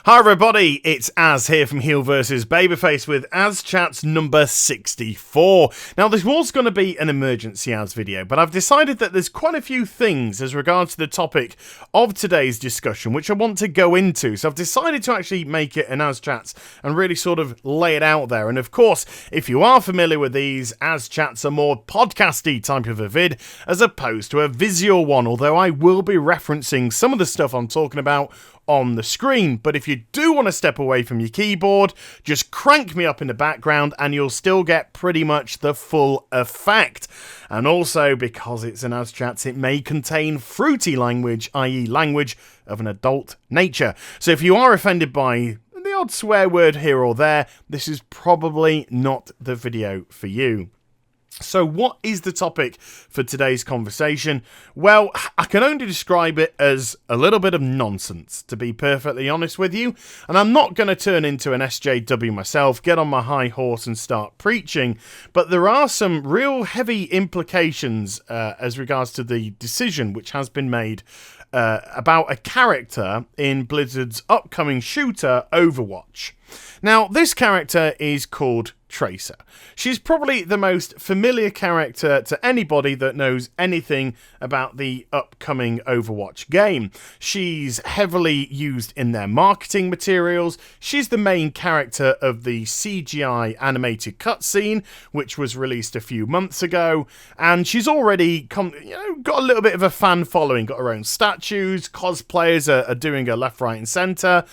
Hi everybody, it's Az here from HeelvsBabyface with AZCHATS number 64. Now this was going to be an emergency Az video, but I've decided that there's quite a few things as regards to the topic of today's discussion which I want to go into. So I've decided to actually make it an AZCHATS and really sort of lay it out there. And of course, if you are familiar with these, AZCHATS are more podcasty type of a vid as opposed to a visual one, although I will be referencing some of the stuff I'm talking about on the screen. But if you do want to step away from your keyboard, just crank me up in the background and you'll still get pretty much the full effect. And also, because it's an AZCHATS, it may contain fruity language, i.e. language of an adult nature. So if you are offended by the odd swear word here or there, this is probably not the video for you. So what is the topic for today's conversation? Well, I can only describe it as a little bit of nonsense, to be perfectly honest with you. And I'm not going to turn into an SJW myself, get on my high horse and start preaching. But there are some real heavy implications as regards to the decision which has been made about a character in Blizzard's upcoming shooter, Overwatch. Now, this character is called Tracer. She's probably the most familiar character to anybody that knows anything about the upcoming Overwatch game. She's heavily used in their marketing materials. She's the main character of the CGI animated cutscene, which was released a few months ago, and she's already got a little bit of a fan following, got her own statues, cosplayers are doing her left, right, and centre.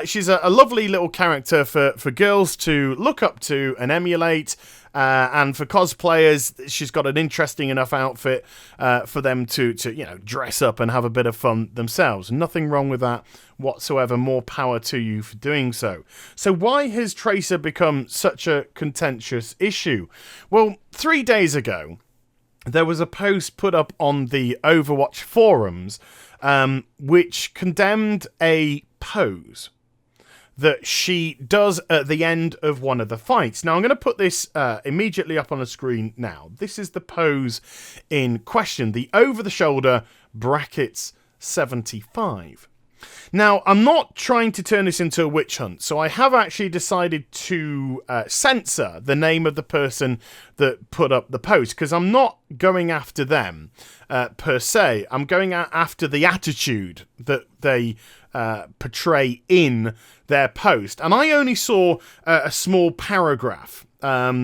She's a lovely little character for girls to look up to and emulate, and for cosplayers, she's got an interesting enough outfit for them to dress up and have a bit of fun themselves. Nothing wrong with that whatsoever. More power to you for doing so. So why has Tracer become such a contentious issue? Well, 3 days ago, there was a post put up on the Overwatch forums which condemned a pose that she does at the end of one of the fights. Now, I'm going to put this immediately up on the screen now. This is the pose in question, the over-the-shoulder brackets 75. Now, I'm not trying to turn this into a witch hunt, so I have actually decided to censor the name of the person that put up the post, because I'm not going after them per se. I'm going after the attitude that they portray in their post. And I only saw a small paragraph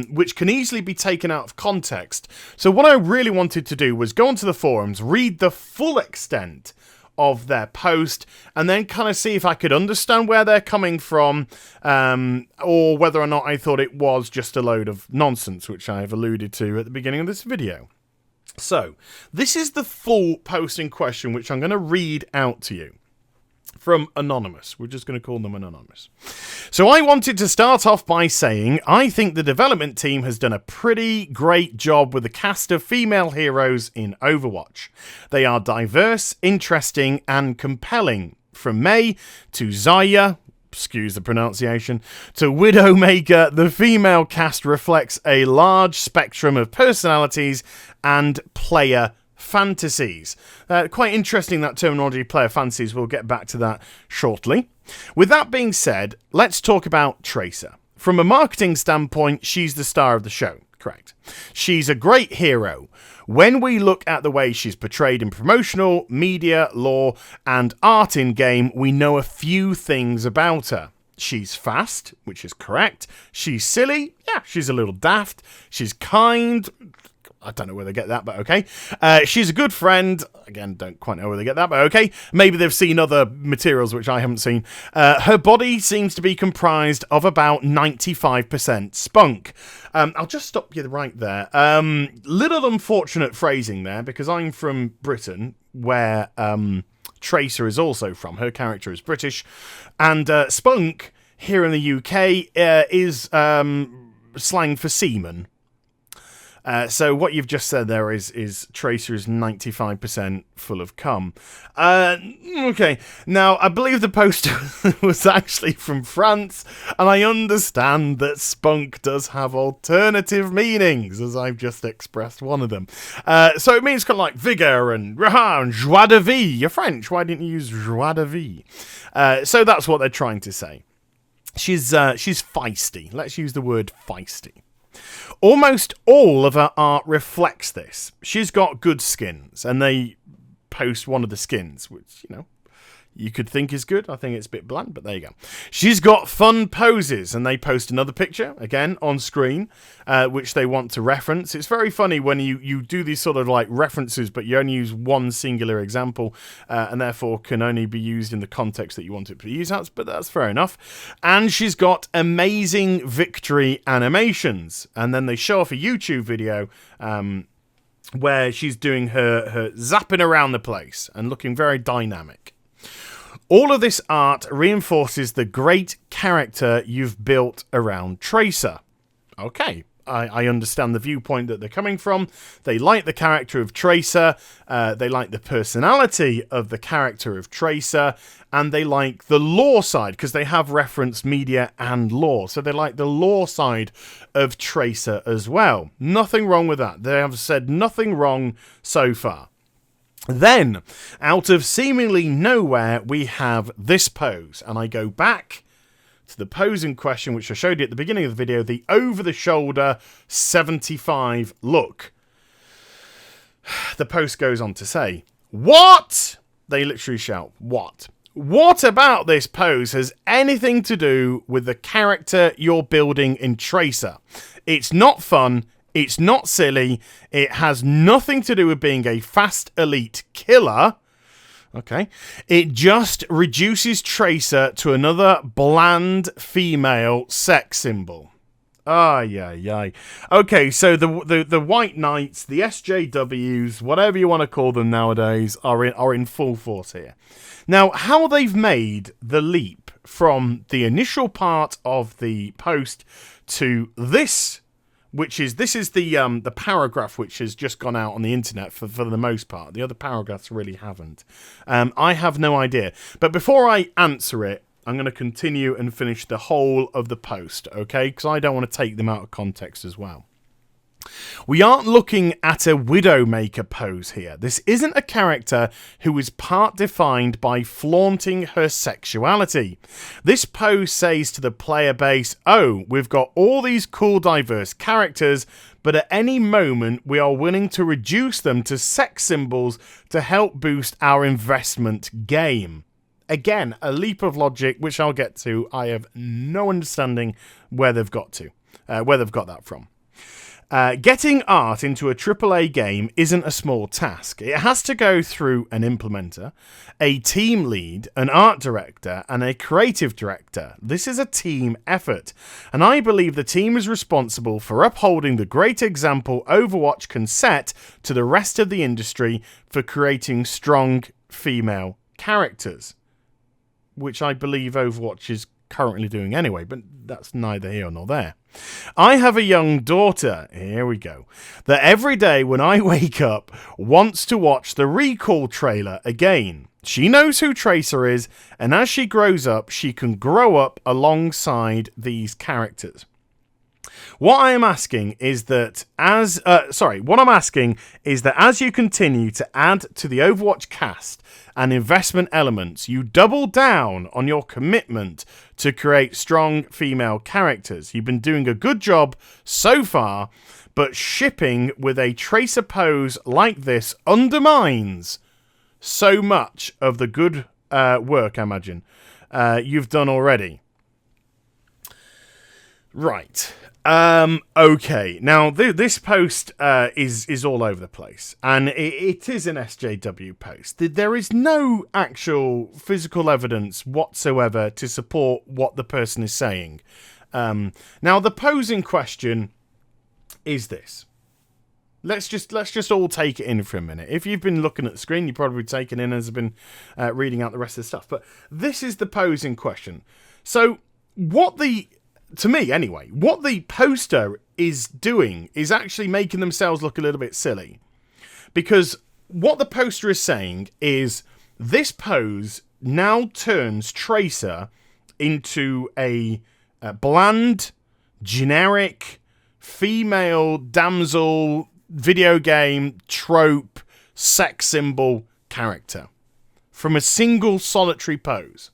which can easily be taken out of context. So what I really wanted to do was go onto the forums, read the full extent of their post, and then kind of see if I could understand where they're coming from, or whether or not I thought it was just a load of nonsense, which I have alluded to at the beginning of this video. So, this is the full post in question, which I'm going to read out to you. From Anonymous. We're just going to call them Anonymous. So I wanted to start off by saying I think the development team has done a pretty great job with the cast of female heroes in Overwatch. They are diverse, interesting, and compelling. From Mei to Zarya, excuse the pronunciation, to Widowmaker, the female cast reflects a large spectrum of personalities and player fantasies. Quite interesting, that terminology, player fantasies. We'll get back to that shortly. With that being said, let's talk about Tracer. From a marketing standpoint, she's the star of the show, correct? She's a great hero. When we look at the way she's portrayed in promotional, media, lore, and art in-game, we know a few things about her. She's fast, which is correct. She's silly. Yeah, she's a little daft. She's kind. I don't know where they get that, but okay. She's a good friend. Again, don't quite know where they get that, but okay. Maybe they've seen other materials which I haven't seen. Her body seems to be comprised of about 95% spunk. I'll just stop you right there. Little unfortunate phrasing there, because I'm from Britain, where Tracer is also from. Her character is British. And spunk, here in the UK, is slang for semen. So what you've just said there is Tracer is 95% full of cum. Okay, now I believe the post was actually from France, and I understand that spunk does have alternative meanings, as I've just expressed one of them. So it means kind of like vigor and joie de vie. You're French, why didn't you use joie de vie? So that's what they're trying to say. She's feisty. Let's use the word feisty. Almost all of her art reflects this. She's got good skins, and they post one of the skins, which, you know, you could think is good. I think it's a bit bland, but there you go. She's got fun poses, and they post another picture, again, on screen, which they want to reference. It's very funny when you do these sort of like references, but you only use one singular example, and therefore can only be used in the context that you want it to be used at, but that's fair enough. And she's got amazing victory animations. And then they show off a YouTube video, where she's doing her zapping around the place and looking very dynamic. All of this art reinforces the great character you've built around Tracer. Okay, I understand the viewpoint that they're coming from. They like the character of Tracer, they like the personality of the character of Tracer, and they like the lore side, because they have referenced media and lore. So they like the lore side of Tracer as well. Nothing wrong with that. They have said nothing wrong so far. Then, out of seemingly nowhere, we have this pose. And I go back to the pose in question, which I showed you at the beginning of the video, the over-the-shoulder 75 look. The post goes on to say, "What?" They literally shout, "What? What about this pose has anything to do with the character you're building in Tracer? It's not fun. It's not silly. It has nothing to do with being a fast elite killer. Okay. It just reduces Tracer to another bland female sex symbol." Ay. Okay, so the White Knights, the SJWs, whatever you want to call them nowadays, are in full force here. Now, how they've made the leap from the initial part of the post to this, this is the paragraph which has just gone out on the internet for the most part. The other paragraphs really haven't. I have no idea. But before I answer it, I'm going to continue and finish the whole of the post, okay? Because I don't want to take them out of context as well. We aren't looking at a Widowmaker pose here. This isn't a character who is part defined by flaunting her sexuality. This pose says to the player base, oh, we've got all these cool diverse characters, but at any moment we are willing to reduce them to sex symbols to help boost our investment game. Again, a leap of logic, which I'll get to. I have no understanding where they've got that from. Getting art into a AAA game isn't a small task. It has to go through an implementer, a team lead, an art director, and a creative director. This is a team effort, and I believe the team is responsible for upholding the great example Overwatch can set to the rest of the industry for creating strong female characters, which I believe Overwatch is currently doing anyway, but that's neither here nor there. I have a young daughter, here we go, that every day when I wake up wants to watch the Recall trailer again. She knows who Tracer is, and as she grows up, she can grow up alongside these characters. What I am asking is that as you continue to add to the Overwatch cast and investment elements, you double down on your commitment to create strong female characters. You've been doing a good job so far, but shipping with a Tracer pose like this undermines so much of the good work, I imagine, you've done already. Right. Okay, now this post is all over the place, and it is an SJW post. There is no actual physical evidence whatsoever to support what the person is saying. Now the pose in question is this. Let's just all take it in for a minute. If you've been looking at the screen, you've probably taken in as I've been reading out the rest of the stuff. But this is the pose in question. So to me anyway, what the poster is doing is actually making themselves look a little bit silly. Because what the poster is saying is this pose now turns Tracer into a bland, generic, female damsel, video game, trope, sex symbol character from a single solitary pose.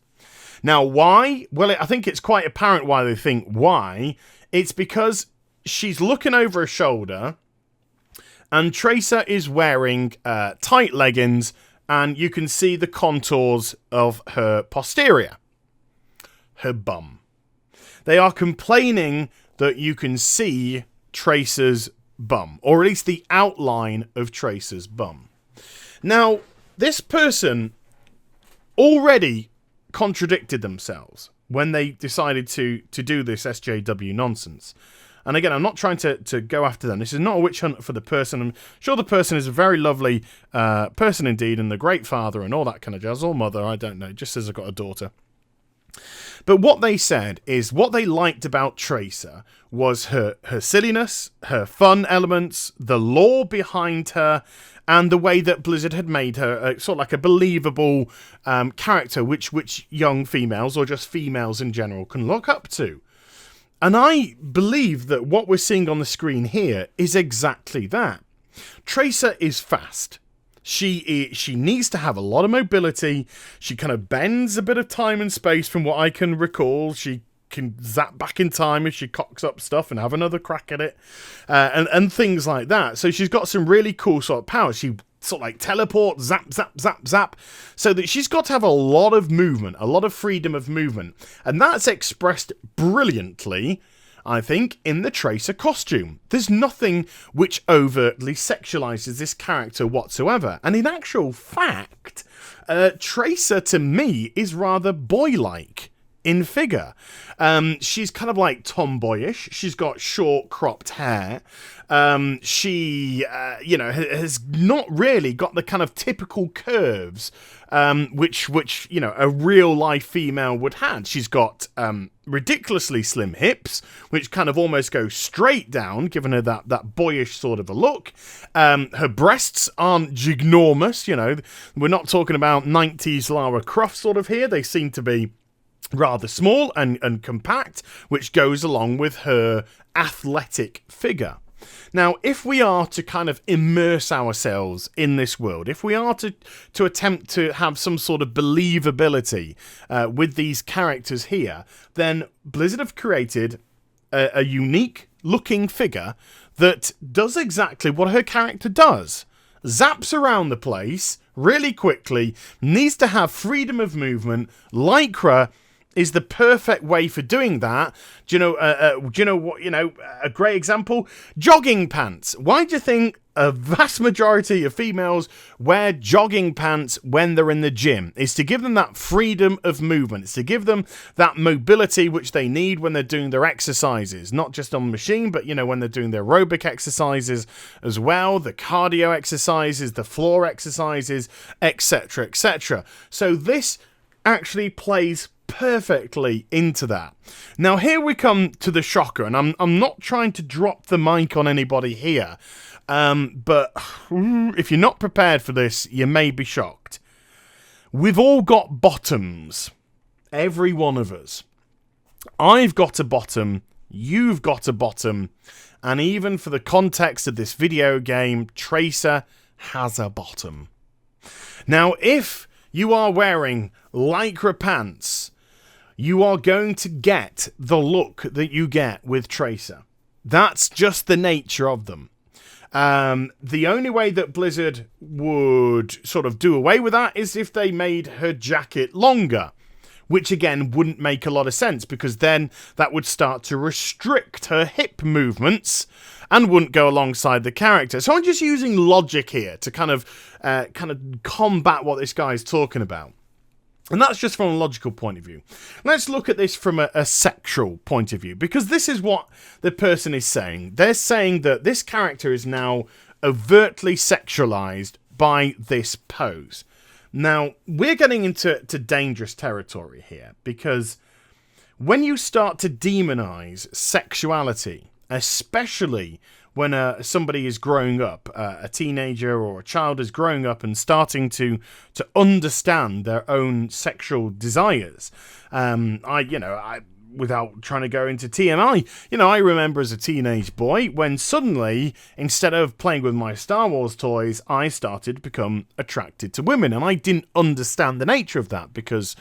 Now, why? Well, I think it's quite apparent why they think why. It's because she's looking over her shoulder and Tracer is wearing tight leggings, and you can see the contours of her posterior, her bum. They are complaining that you can see Tracer's bum, or at least the outline of Tracer's bum. Now, this person already contradicted themselves when they decided to do this SJW nonsense. And again, I'm not trying to go after them. This is not a witch hunt for the person. I'm sure the person is a very lovely person indeed, and a great father and all that kind of jazz, or mother, I don't know, just as I've got a daughter. But what they said is what they liked about Tracer was her silliness, her fun elements, the lore behind her, and the way that Blizzard had made her sort of like a believable character which young females, or just females in general, can look up to. And I believe that what we're seeing on the screen here is exactly that. Tracer is fast. She needs to have a lot of mobility. She kind of bends a bit of time and space from what I can recall. She can zap back in time if she cocks up stuff and have another crack at it. And things like that. So she's got some really cool sort of powers. She sort of like teleport, zap, zap, zap, zap. So that she's got to have a lot of movement, a lot of freedom of movement. And that's expressed brilliantly, I think, in the Tracer costume. There's nothing which overtly sexualizes this character whatsoever. And in actual fact, Tracer to me is rather boy-like in figure. She's kind of like tomboyish. She's got short cropped hair. She has not really got the kind of typical curves which a real life female would have. She's got ridiculously slim hips, which kind of almost go straight down, giving her that boyish sort of a look. Her breasts aren't ginormous, we're not talking about 90s Lara Croft sort of here. They seem to be rather small and compact, which goes along with her athletic figure. Now, if we are to kind of immerse ourselves in this world, if we are to attempt to have some sort of believability with these characters here, then Blizzard have created a unique looking figure that does exactly what her character does. Zaps around the place really quickly, needs to have freedom of movement. Lycra is the perfect way for doing that. Do you know what? A great example: jogging pants. Why do you think a vast majority of females wear jogging pants when they're in the gym? It's to give them that freedom of movement. It's to give them that mobility which they need when they're doing their exercises, not just on the machine, but when they're doing their aerobic exercises as well, the cardio exercises, the floor exercises, etc., etc. So this actually plays perfectly into that. Now here we come to the shocker, and I'm not trying to drop the mic on anybody here, but if you're not prepared for this, you may be shocked. We've all got bottoms, every one of us. I've got a bottom, you've got a bottom, and even for the context of this video game, Tracer has a bottom. Now if you are wearing lycra pants, you are going to get the look that you get with Tracer. That's just the nature of them. The only way that Blizzard would sort of do away with that is if they made her jacket longer, which again wouldn't make a lot of sense, because then that would start to restrict her hip movements and wouldn't go alongside the character. So I'm just using logic here to kind of combat what this guy's talking about. And that's just from a logical point of view. Let's look at this from a sexual point of view, because this is what the person is saying. They're saying that this character is now overtly sexualized by this pose. Now, we're getting into dangerous territory here, because when you start to demonize sexuality especially when somebody is growing up, a teenager or a child is growing up and starting to understand their own sexual desires. Without trying to go into TMI, I remember as a teenage boy when suddenly, instead of playing with my Star Wars toys, I started to become attracted to women, and I didn't understand the nature of that because,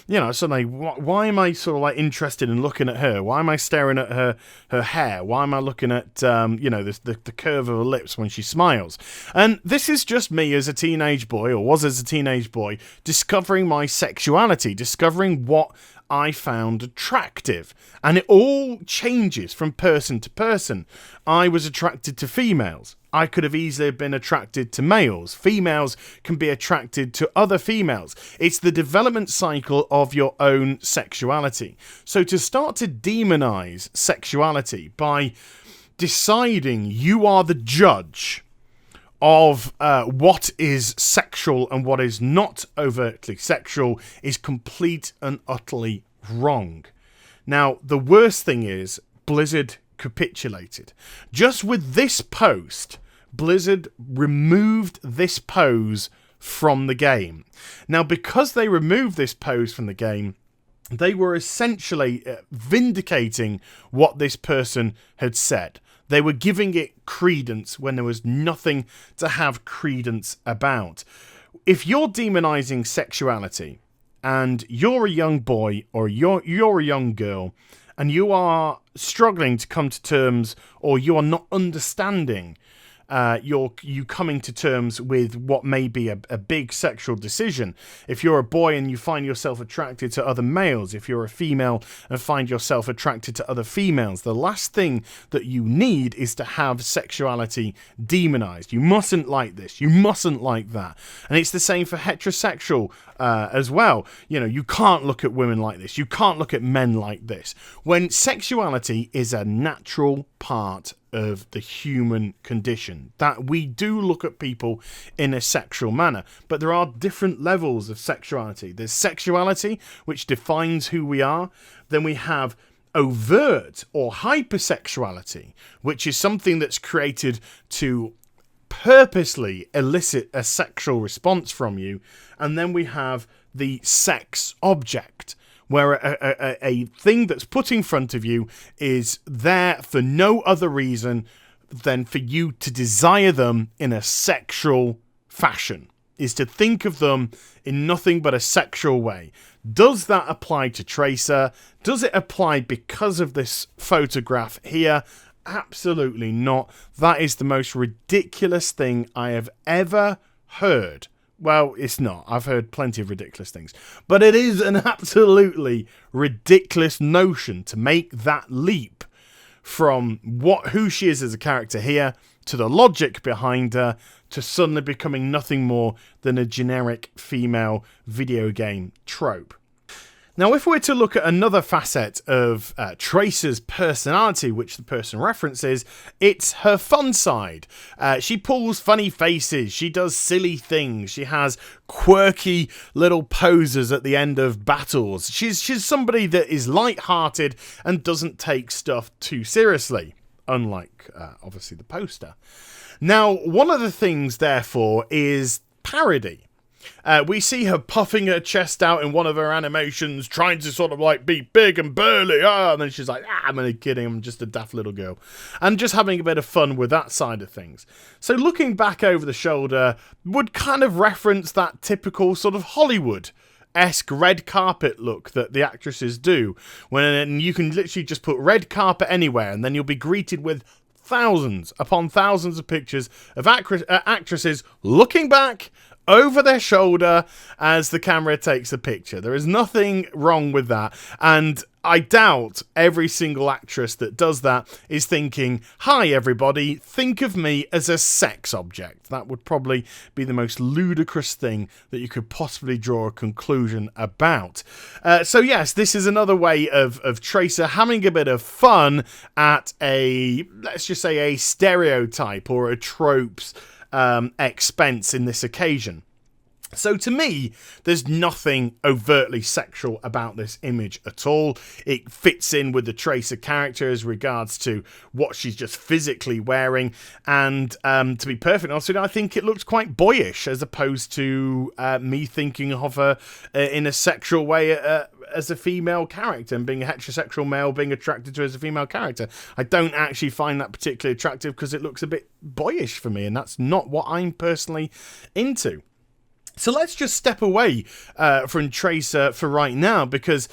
suddenly, why am I sort of like interested in looking at her? Why am I staring at her hair? Why am I looking at, the curve of her lips when she smiles? And this is just me as a teenage boy, or was as a teenage boy, discovering my sexuality, discovering what I found attractive, and it all changes from person to person. I was attracted to females. I could have easily been attracted to males. Females can be attracted to other females. It's the development cycle of your own sexuality. So to start to demonize sexuality by deciding you are the judge of what is sexual and what is not overtly sexual is complete and utterly wrong. Now, the worst thing is Blizzard capitulated. Just with this post, Blizzard removed this pose from the game. Now, because they removed this pose from the game, they were essentially vindicating what this person had said. They were giving it credence when there was nothing to have credence about. If you're demonizing sexuality and you're a young boy or you're a young girl and you are struggling to come to terms, or you are not understanding you coming to terms with what may be a big sexual decision. If you're a boy and you find yourself attracted to other males, if you're a female and find yourself attracted to other females, the last thing that you need is to have sexuality demonized. You mustn't like this. You mustn't like that. And it's the same for heterosexual as well. You can't look at women like this. You can't look at men like this. When sexuality is a natural part of the human condition, that we do look at people in a sexual manner, but there are different levels of sexuality. There's sexuality, which defines who we are. Then we have overt or hypersexuality, which is something that's created to purposely elicit a sexual response from you. And then we have the sex object, where a thing that's put in front of you is there for no other reason than for you to desire them in a sexual fashion, is to think of them in nothing but a sexual way. Does that apply to Tracer? Does it apply because of this photograph here? Absolutely not. That is the most ridiculous thing I have ever heard. Well, it's not. I've heard plenty of ridiculous things. But it is an absolutely ridiculous notion to make that leap from who she is as a character here to the logic behind her to suddenly becoming nothing more than a generic female video game trope. Now, if we're to look at another facet of Tracer's personality, which the person references, it's her fun side. She pulls funny faces, she does silly things, she has quirky little poses at the end of battles. She's somebody that is light-hearted and doesn't take stuff too seriously, unlike, obviously, the poster. Now, one of the things, therefore, is parody. We see her puffing her chest out in one of her animations, trying to sort of like be big and burly, and then she's like, I'm only kidding, I'm just a daft little girl. And just having a bit of fun with that side of things. So looking back over the shoulder would kind of reference that typical sort of Hollywood-esque red carpet look that the actresses do, when you can literally just put red carpet anywhere and then you'll be greeted with thousands upon thousands of pictures of actresses looking back over their shoulder as the camera takes a picture. There is nothing wrong with that, and I doubt every single actress that does that is thinking, hi everybody, think of me as a sex object. That would probably be the most ludicrous thing that you could possibly draw a conclusion about. So yes, this is another way of Tracer having a bit of fun at let's just say a stereotype or a trope's expense in this occasion. So to me, there's nothing overtly sexual about this image at all. It fits in with the Tracer character as regards to what she's just physically wearing. And to be perfectly honest with you, I think it looks quite boyish as opposed to me thinking of her in a sexual way as a female character, and being a heterosexual male being attracted to her as a female character. I don't actually find that particularly attractive because it looks a bit boyish for me, and that's not what I'm personally into. So let's just step away from Tracer for right now, because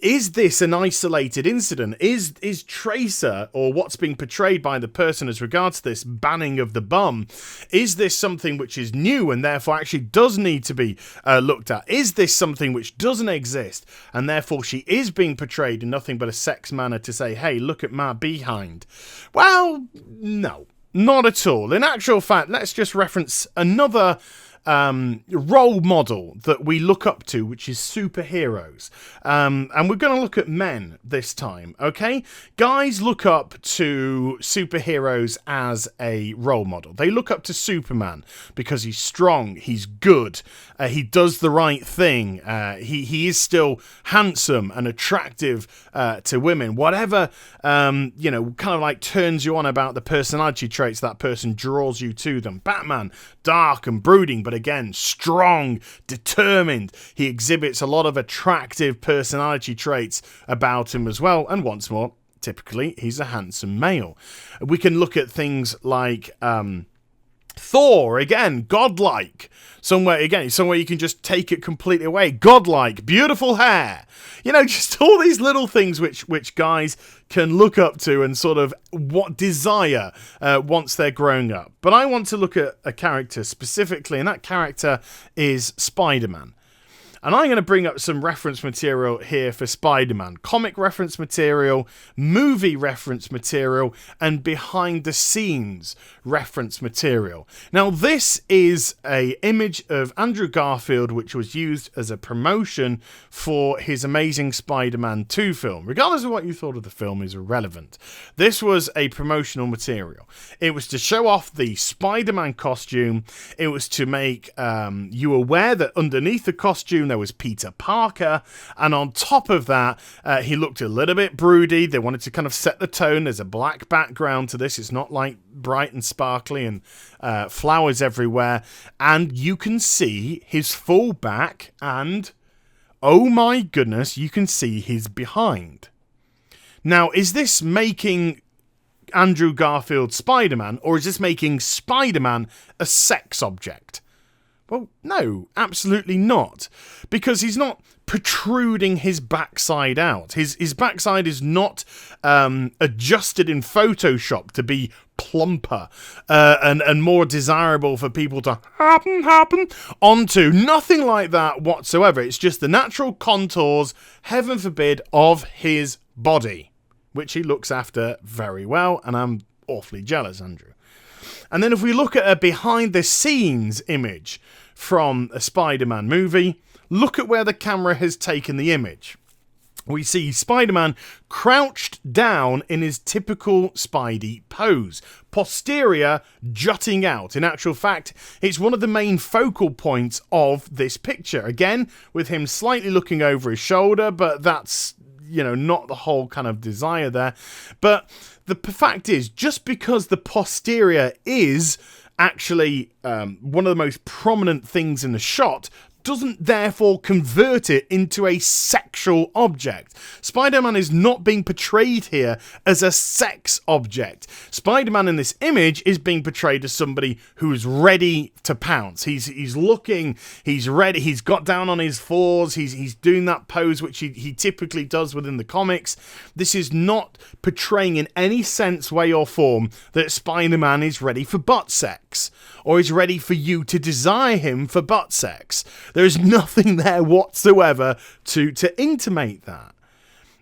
is this an isolated incident? Is Tracer, or what's being portrayed by the person as regards to this banning of the bum, is this something which is new and therefore actually does need to be looked at? Is this something which doesn't exist and therefore she is being portrayed in nothing but a sex manner to say, hey, look at my behind? Well, no, not at all. In actual fact, let's just reference another role model that we look up to, which is superheroes. And we're going to look at men this time, okay? Guys look up to superheroes as a role model. They look up to Superman because he's strong, he's good, he does the right thing, he is still handsome and attractive to women. Whatever, kind of like turns you on about the personality traits that person draws you to them. Batman, dark and brooding, but again, strong, determined. He exhibits a lot of attractive personality traits about him as well. And once more, typically, he's a handsome male. We can look at things like Thor, again, godlike. Somewhere you can just take it completely away. Godlike, beautiful hair. Just all these little things which guys can look up to and sort of what desire once they're growing up. But I want to look at a character specifically, and that character is Spider-Man. And I'm going to bring up some reference material here for Spider-Man. Comic reference material, movie reference material, and behind-the-scenes reference material. Now, this is an image of Andrew Garfield, which was used as a promotion for his Amazing Spider-Man 2 film. Regardless of what you thought of the film is irrelevant. This was a promotional material. It was to show off the Spider-Man costume. It was to make you aware that underneath the costume there was Peter Parker, and on top of that, he looked a little bit broody. They wanted to kind of set the tone. There's a black background to this. It's not like bright and sparkly and flowers everywhere. And you can see his full back, and oh my goodness, you can see his behind. Now, is this making Andrew Garfield Spider-Man, or is this making Spider-Man a sex object? Well, no, absolutely not. Because he's not protruding his backside out. His backside is not adjusted in Photoshop to be plumper and more desirable for people to happen onto. Nothing like that whatsoever. It's just the natural contours, heaven forbid, of his body, which he looks after very well, and I'm awfully jealous, Andrew. And then if we look at a behind-the-scenes image from a Spider-Man movie, look at where the camera has taken the image. We see Spider-Man crouched down in his typical Spidey pose, posterior jutting out. In actual fact, it's one of the main focal points of this picture. Again, with him slightly looking over his shoulder, but that's, not the whole kind of desire there. But the fact is, just because the posterior is actually one of the most prominent things in the shot doesn't therefore convert it into a sexual object. Spider-Man is not being portrayed here as a sex object. Spider-Man in this image is being portrayed as somebody who's ready to pounce. He's looking, he's ready, he's got down on his fours, he's doing that pose which he typically does within the comics. This is not portraying in any sense, way or form that Spider-Man is ready for butt sex, or is ready for you to desire him for butt sex. There's nothing there whatsoever to intimate that.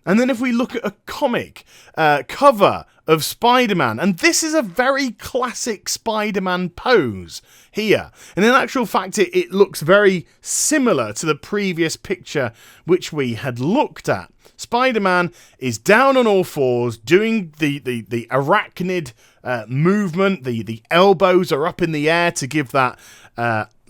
And then if we look at a comic cover of Spider-Man, and this is a very classic Spider-Man pose here. And in actual fact, it looks very similar to the previous picture which we had looked at. Spider-Man is down on all fours, doing the arachnid movement. The elbows are up in the air to give that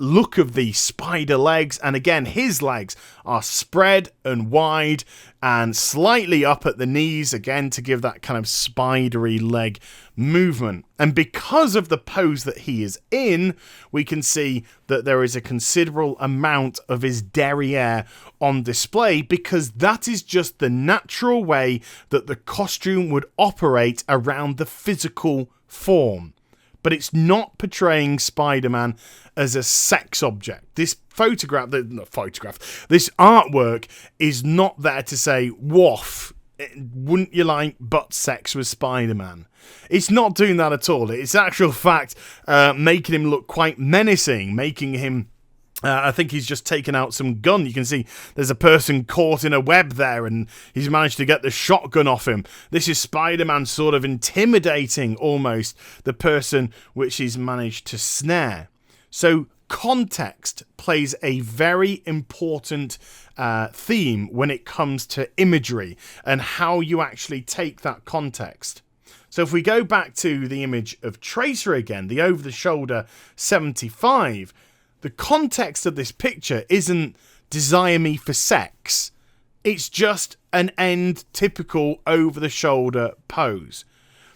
look of the spider legs, and again his legs are spread and wide and slightly up at the knees, again to give that kind of spidery leg movement. And because of the pose that he is in, we can see that there is a considerable amount of his derriere on display, because that is just the natural way that the costume would operate around the physical form. But it's not portraying Spider-Man as a sex object. This this artwork is not there to say, woof, wouldn't you like butt sex with Spider-Man? It's not doing that at all. It's actual fact making him look quite menacing, making him... I think he's just taken out some gun. You can see there's a person caught in a web there, and he's managed to get the shotgun off him. This is Spider-Man sort of intimidating almost the person which he's managed to snare. So context plays a very important theme when it comes to imagery and how you actually take that context. So if we go back to the image of Tracer again, the over-the-shoulder 75, the context of this picture isn't desire me for sex. It's just an end typical over-the-shoulder pose.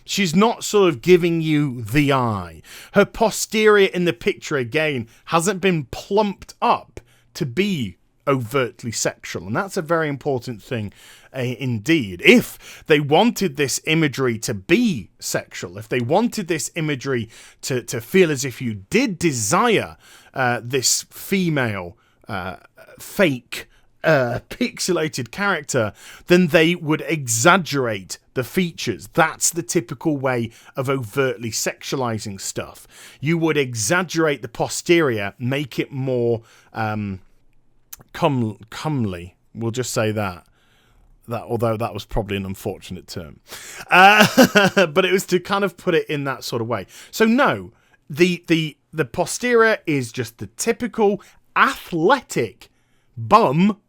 She's not sort of giving you the eye. Her posterior in the picture, again, hasn't been plumped up to be overtly sexual. And that's a very important thing indeed. If they wanted this imagery to be sexual, if they wanted this imagery to feel as if you did desire this female fake pixelated character, then they would exaggerate the features. That's the typical way of overtly sexualizing stuff. You would exaggerate the posterior, make it more comely. We'll just say that, although that was probably an unfortunate term. But it was to kind of put it in that sort of way. So no, the posterior is just the typical athletic bum,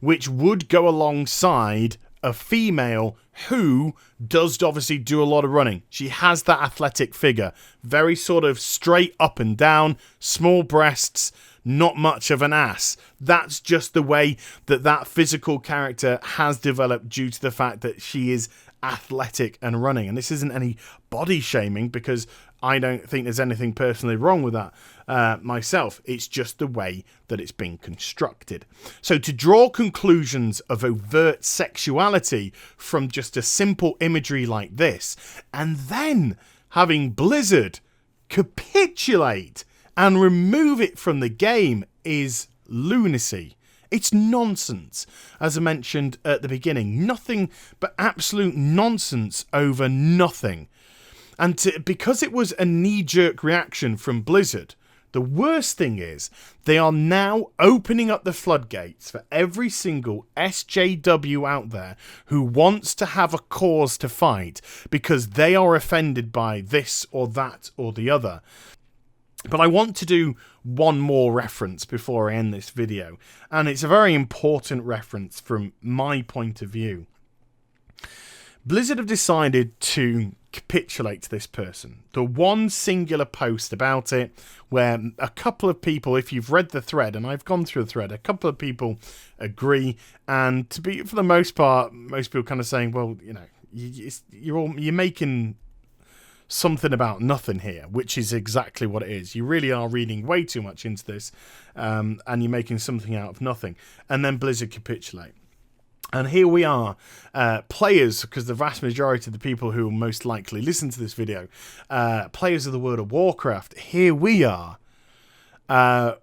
which would go alongside a female who does obviously do a lot of running. She has that athletic figure, very sort of straight up and down, small breasts, not much of an ass. That's just the way that physical character has developed due to the fact that she is athletic and running. And this isn't any body shaming, because I don't think there's anything personally wrong with that myself. It's just the way that it's been constructed. So to draw conclusions of overt sexuality from just a simple imagery like this, and then having Blizzard capitulate and remove it from the game, is lunacy. It's nonsense. As I mentioned at the beginning, nothing but absolute nonsense over nothing. And because it was a knee-jerk reaction from Blizzard, the worst thing is they are now opening up the floodgates for every single SJW out there who wants to have a cause to fight because they are offended by this or that or the other. But I want to do one more reference before I end this video, and it's a very important reference from my point of view. Blizzard have decided to capitulate to this person. The one singular post about it where a couple of people, if you've read the thread, and I've gone through the thread, a couple of people agree, and for the most part, most people kind of saying, well, you know, you're making something about nothing here, which is exactly what it is. You really are reading way too much into this, and you're making something out of nothing. And then Blizzard capitulate. And here we are, players, because the vast majority of the people who will most likely listen to this video, players of the World of Warcraft, here we are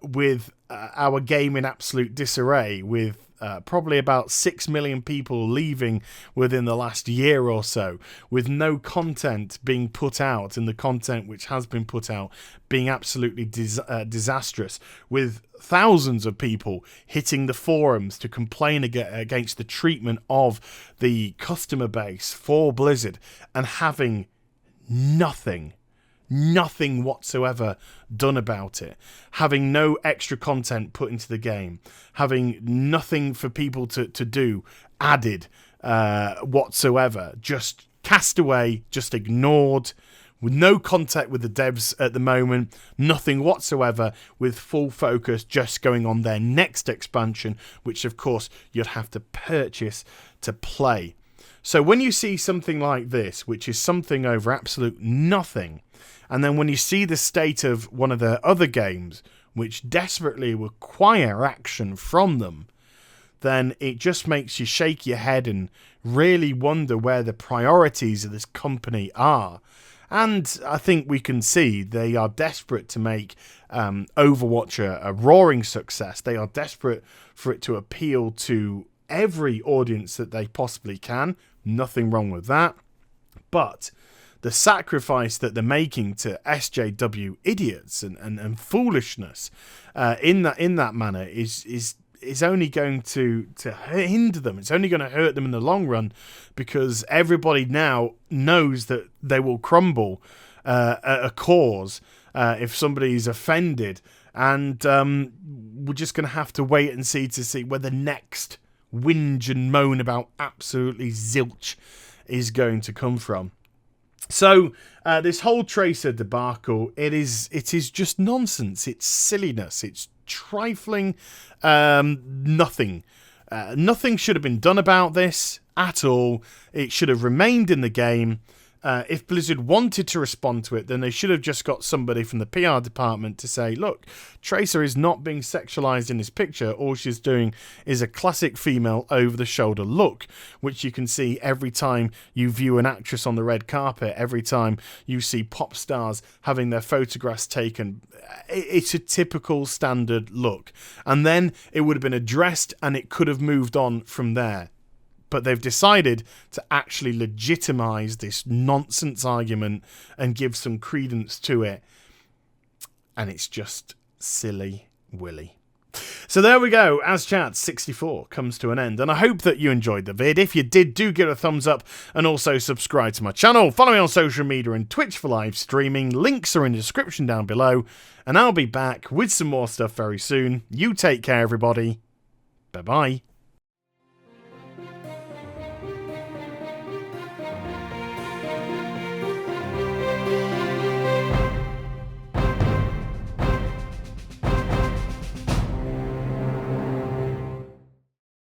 with our game in absolute disarray, with probably about 6 million people leaving within the last year or so, with no content being put out, and the content which has been put out being absolutely disastrous, with thousands of people hitting the forums to complain against the treatment of the customer base for Blizzard, and having nothing whatsoever done about it, having no extra content put into the game, having nothing for people to do added whatsoever, just cast away, just ignored, with no contact with the devs at the moment, nothing whatsoever, with full focus just going on their next expansion, which of course you'd have to purchase to play. So when you see something like this, which is something over absolute nothing, and then when you see the state of one of their other games, which desperately require action from them, then it just makes you shake your head and really wonder where the priorities of this company are. And I think we can see they are desperate to make Overwatch a roaring success. They are desperate for it to appeal to every audience that they possibly can. Nothing wrong with that. But the sacrifice that they're making to SJW idiots and foolishness in that manner is only going to hinder them. It's only going to hurt them in the long run, because everybody now knows that they will crumble at a cause if somebody's offended, and we're just going to have to wait and see where the next whinge and moan about absolutely zilch is going to come from. So this whole Tracer debacle, it is just nonsense. It's silliness. It's trifling. Nothing should have been done about this at all. It should have remained in the game. If Blizzard wanted to respond to it, then they should have just got somebody from the PR department to say, look, Tracer is not being sexualized in this picture. All she's doing is a classic female over-the-shoulder look, which you can see every time you view an actress on the red carpet, every time you see pop stars having their photographs taken. It's a typical standard look. And then it would have been addressed and it could have moved on from there. But they've decided to actually legitimize this nonsense argument and give some credence to it. And it's just silly willy. So there we go. AZCHATS 64 comes to an end. And I hope that you enjoyed the vid. If you did, do give it a thumbs up and also subscribe to my channel. Follow me on social media and Twitch for live streaming. Links are in the description down below. And I'll be back with some more stuff very soon. You take care, everybody. Bye-bye.